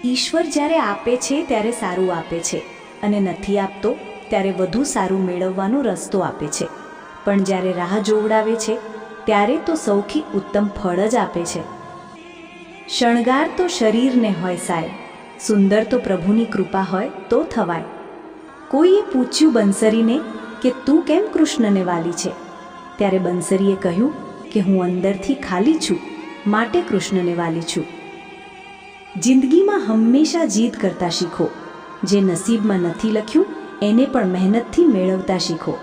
ઈશ્વર જ્યારે આપે છે ત્યારે સારું આપે છે અને નથી આપતો ત્યારે વધુ સારું મેળવવાનો રસ્તો આપે છે, પણ જ્યારે રાહ જોવડાવે છે ત્યારે તો સૌથી ઉત્તમ ફળ જ આપે છે. શણગાર તો શરીરને હોય સાહેબ, સુંદર તો પ્રભુની કૃપા હોય તો થવાય. કોઈએ પૂછ્યું બંસરીને કે તું કેમ કૃષ્ણને વાલી છે? ત્યારે બંસરીએ કહ્યું કે હું અંદરથી ખાલી છું, માટે કૃષ્ણને વાલી છું. જિંદગીમાં હંમેશા જીદ કરતા શીખો. જે નસીબમાં નથી લખ્યું એને પણ મહેનતથી મેળવતા શીખો.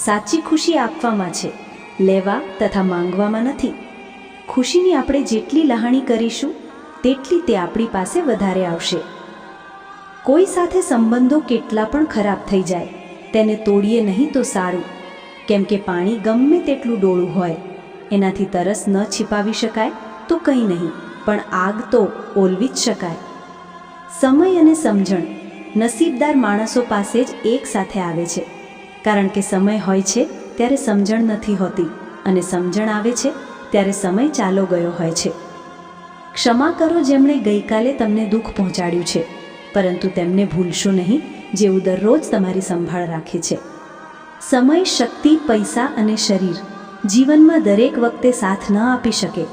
સાચી ખુશી આપવામાં છે, લેવા તથા માંગવામાં નથી. ખુશીની આપણે જેટલી લહાણી કરીશું તેટલી તે આપણી પાસે વધારે આવશે. કોઈ સાથે સંબંધો કેટલા પણ ખરાબ થઈ જાય, તેને તોડીએ નહીં તો સારું, કેમ કે પાણી ગમે તેટલું ડોળું હોય એનાથી તરસ ન छिपाવી શકાય તો કંઈ નહીં, પણ આગ તો ઓલવી જ શકાય. સમય અને સમજણ નસીબદાર માણસો પાસે જ એક સાથે આવે છે, કારણ કે સમય હોય છે ત્યારે સમજણ નથી હોતી અને સમજણ આવે છે ત્યારે સમય ચાલો ગયો હોય છે. ક્ષમા કરો જેમણે ગઈકાલે તમને દુઃખ પહોંચાડ્યું છે, પરંતુ તેમને ભૂલશો નહીં જેઓ દરરોજ તમારી સંભાળ રાખે છે. સમય, શક્તિ, પૈસા અને શરીર જીવનમાં દરેક વખતે સાથ ન આપી શકે,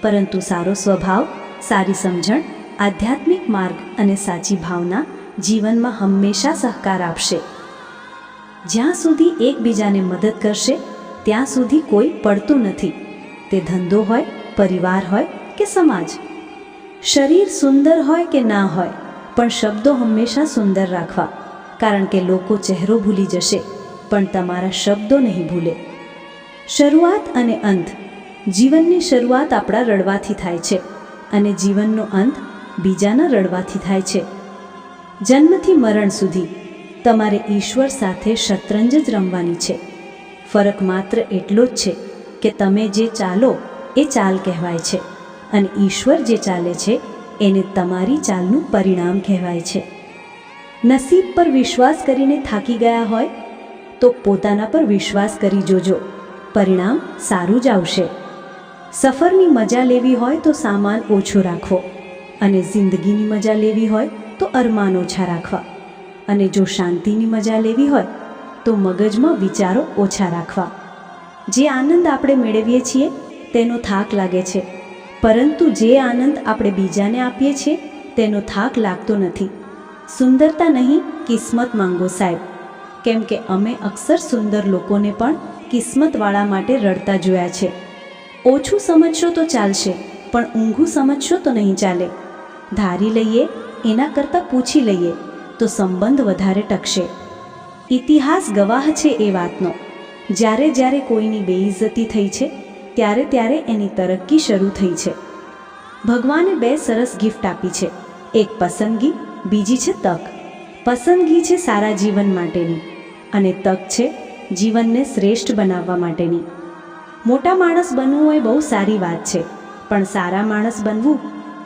પરંતુ સારો સ્વભાવ, સારી સમજણ, આધ્યાત્મિક માર્ગ અને સાચી ભાવના જીવનમાં હંમેશા સહકાર આપશે. જ્યાં સુધી એકબીજાને મદદ કરશે ત્યાં સુધી કોઈ પડતું નથી, તે ધંધો હોય, પરિવાર હોય કે સમાજ. શરીર સુંદર હોય કે ના હોય, પણ શબ્દો હંમેશા સુંદર રાખવા, કારણ કે લોકો ચહેરો ભૂલી જશે પણ તમારા શબ્દો નહીં ભૂલે. શરૂઆત અને અંત. જીવનની શરૂઆત આપણા રડવાથી થાય છે અને જીવનનો અંત બીજાના રડવાથી થાય છે. જન્મથી મરણ સુધી તમારે ઈશ્વર સાથે શતરંજ જ રમવાની છે. ફરક માત્ર એટલો જ છે કે તમે જે ચાલો એ ચાલ કહેવાય છે અને ઈશ્વર જે ચાલે છે એને તમારી ચાલનું પરિણામ કહેવાય છે. નસીબ પર વિશ્વાસ કરીને થાકી ગયા હોય તો પોતાના પર વિશ્વાસ કરી જોજો, પરિણામ સારું જ આવશે. સફરની મજા લેવી હોય તો સામાન ઓછો રાખવો, અને જિંદગીની મજા લેવી હોય તો અરમાન ઓછા રાખવા, અને જો શાંતિની મજા લેવી હોય તો મગજમાં વિચારો ઓછા રાખવા. જે આનંદ આપણે મેળવીએ છીએ તેનો થાક લાગે છે, પરંતુ જે આનંદ આપણે બીજાને આપીએ છીએ તેનો થાક લાગતો નથી. સુંદરતા નહીં, કિસ્મત માંગો સાહેબ, કેમ કે અમે અક્સર સુંદર લોકોને પણ કિસ્મતવાળા માટે રડતા જોયા છે. ઓછું સમજશો તો ચાલશે, પણ ઊંઘું સમજશો તો નહીં ચાલે. ધારી લઈએ એના કરતાં પૂછી લઈએ તો સંબંધ વધારે ટકશે. ઇતિહાસ ગવાહ છે એ વાતનો. જ્યારે જ્યારે કોઈની બેઇજ્જતી થઈ છે ત્યારે ત્યારે એની તરક્કી શરૂ થઈ છે. ભગવાને બે સરસ ગિફ્ટ આપી છે, એક પસંદગી, બીજી છે તક. પસંદગી છે સારા જીવન માટેની અને તક છે જીવનને શ્રેષ્ઠ બનાવવા માટેની. મોટા માણસ બનવું એ બહુ સારી વાત છે, પણ સારા માણસ બનવું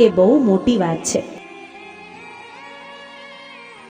એ બહુ મોટી વાત છે.